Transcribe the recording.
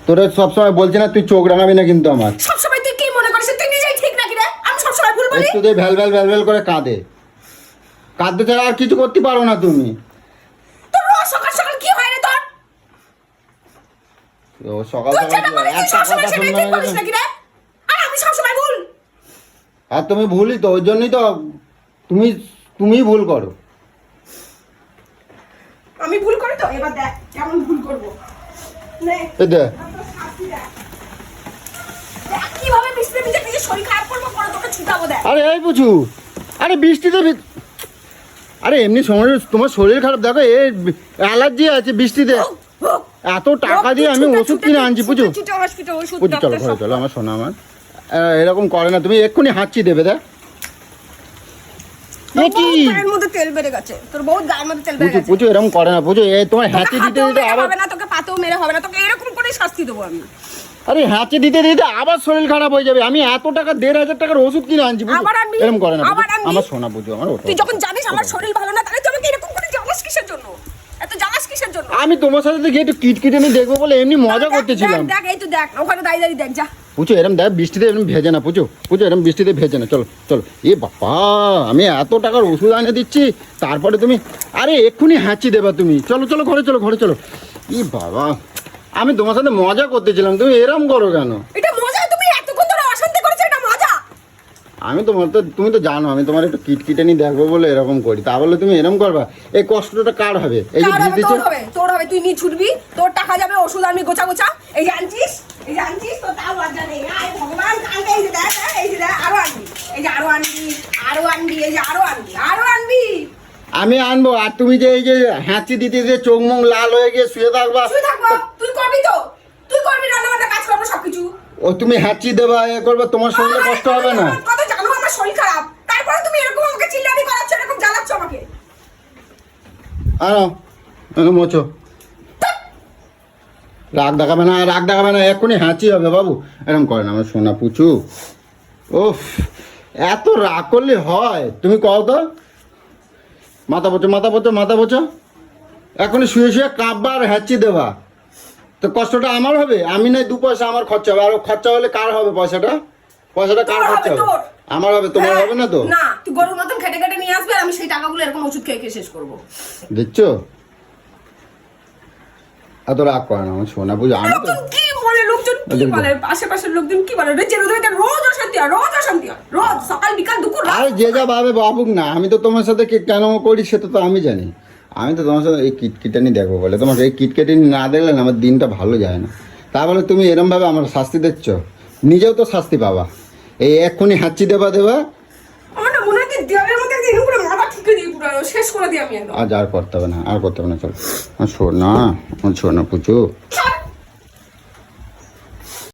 তোরা সবসময় বলছি না তুই চোখ রাঙাবি না কিন্তু আমার। সবসময় তুই কি মনে করিস তুই নিজেই ঠিক নাকি রে? আমি সবসময় ভুল বলি। একটু ভ্যাল ভ্যাল ভ্যাল ভ্যাল করে কাঁদতে ছাড়া আর কিছু করতে পারো না তুমি। তোর রোজ সকাল সকাল কি হয় রে তোর? ও সকাল তুই যেটা সকাল বলিস তুই একটা সবসময় কথা সেটাই শুনবে ঠিক বলিস না। নাকি রে? আর আমি সবসময় ভুল। আর তুমি ভুলই তো, ওই জন্যই তো তুমি ভুল করো। আমি ভুল করি তো, এবার দেখ কেমন ভুল করবো। নে এই দেখ দেখ কিভাবে বৃষ্টিতে ভিজে নিজের শরীর খারাপ করবো, পরে তোকে ছুটাবো দেখ। আরে এই বুঝু, আরে বৃষ্টিতে আরে এমনি সময় তোমার শরীর খারাপ, দেখো এ অ্যালার্জি আছে বৃষ্টিতে। এত টাকা দিয়ে আমি ওষুধ কিনে আনছি বুঝু। বুঝু চলো ঘরে চলো, আমার শোনা আমার এরকম করে না, তুমি এক্ষুনি হাঁচি দেবে দেখ। গায়ের মধ্যে তেল বেড়ে গেছে, তোর বহুত গায়ের মধ্যে তেল বেড়ে গেছে। পুজো এরকম করে না পুজো, এই তোমার হাঁচি দিতে দিতে আবার হবে না, তোকে পাতেও মেরে হবে না, তোকে এরকম করে শাস্তি দেবো আমি। আরে হাঁচি দিতে দিতে আবার শরীর খারাপ হয়ে যাবে। আমি এত টাকা 1,500 টাকার ওষুধ কিনে আনছি বুঝু, আবার আনবি? এরকম করে না আবার আনবি? আমার শোনা বুঝু আমার। তুই যখন জানিস আমার শরীর ভালো না, তাহলে তুই আমাকে এরকম করে জ্বালাস কিসের জন্য? এত জ্বালাস কিসের জন্য? আমি তোমার সাথে গিয়ে একটু কিটকিটে নিয়ে দেখবো বলে এমনি মজা করতেছিলাম। দেখ এই তো দেখ, ওখানে দাঁড়িয়ে দাঁড়িয়ে দেখ, যা। পুজো এরম দেখ বৃষ্টিতে এরম ভেজে না পুজো, এরম বৃষ্টিতে ভেজে না। চলো চলো, এ বাবা আমি এত টাকার ওষুধ এনে দিচ্ছি, তারপরে তুমি আরে এক্ষুনি হাঁচি দেবা তুমি। চলো চলো ঘরে চলো, ঘরে চলো। ই বাবা আমি তোমার সাথে মজা করতেছিলাম, তুমি এরম করো কেন? এটা মজা? তুমি এতক্ষণ ধরে অশান্তি করেছো, এটা মজা? আমি তুমি তো জানো আমি তোমার একটু কিটকিটে নিয়ে দেখবো বলে এরকম করি, তা বলে তুমি এরম করবা? এই কষ্টটা কার হবে? এই যে ভিজ দিচ্ছে তোর হবে, তুই নিয়ে ছুটবি, তোর টাকা যাবে, ওষুধ আমি গোছা গোছা। এই যে আনছিস, তোর তাও লজ্জা নেই। আয় ভগবান, কালকে এই যে দেখ, এই যে দেখ, আরো আনবি, এই যে আরো আনবি, এই যে আরো আনবি। আমি আনবো, আর তুমি যে এই যে হাঁচি দিতে দিতে চোখ মুখ লাল হয়ে গিয়ে শুয়ে থাকবা। থাকবো, তুই করবি তো, তুই করবি, রান্না বান্না কাজ করবো সবকিছু। ও তুমি হাঁচি দেবা এ করবে, তোমার শরীরে কষ্ট হবে না? কত জানো আমার শরীর খারাপ, তারপরে তুমি এরকম আমাকে চিল্লানি করাচ্ছ, এরকম জ্বালাচ্ছ আমাকে। আনো মোচো, রাগ দেখাবে না, এক্ষুনি হাঁচি হবে বাবু। এরকম করে না আমার সোনা পুচু। ওফ এত রাগ করলে হয়? তুমি কও তো, মাথা বোঝো। এখনই শুয়ে শুয়ে কাঁপবা আর হাঁচি দেবা, তো কষ্টটা আমার হবে? আমি নাই 2 পয়সা আমার খরচা হবে, আর খরচা হলে কার হবে পয়সাটা কার খরচা হবে? আমার হবে, তোমার হবে না তো? না, তুই গরুর মতন খেটে খেটে নিয়ে আসবে, আমি সেই টাকাগুলো এরকম ওষুধ খেয়ে খেয়ে শেষ করবো। দেখছো এত রাগ করে না আমার সোনা পুজো। আমি তো কি বলে লোকজন, কি বলে আশেপাশের লোকজন, কি বলে রোজ অশান্তি হয়, রোজ সকাল বিকাল দুপুর রাত। আরে যে যা ভাবে ভাবুক না, আমি তো তোমার সাথে কেন করি সেটা তো আমি জানি। আমি তো তোমার সাথে এই কিটকিটানি দেখবো বলে, তোমাকে এই কিটকিটানি না দেখলে না আমার দিনটা ভালো যায় না। তা বলে তুমি এরমভাবে আমার শাস্তি দিচ্ছ, নিজেও তো শাস্তি পাবা। এই এক্ষুনি হাঁচি দেবা। আমার না মনে হয় দেওয়ালের মধ্যে একদিন করে মাথা ঠুকে দিয়ে পুরো শেষ করে দিই আমি একদম। আর করতে হবে না চল। আমার সোনা পুচু।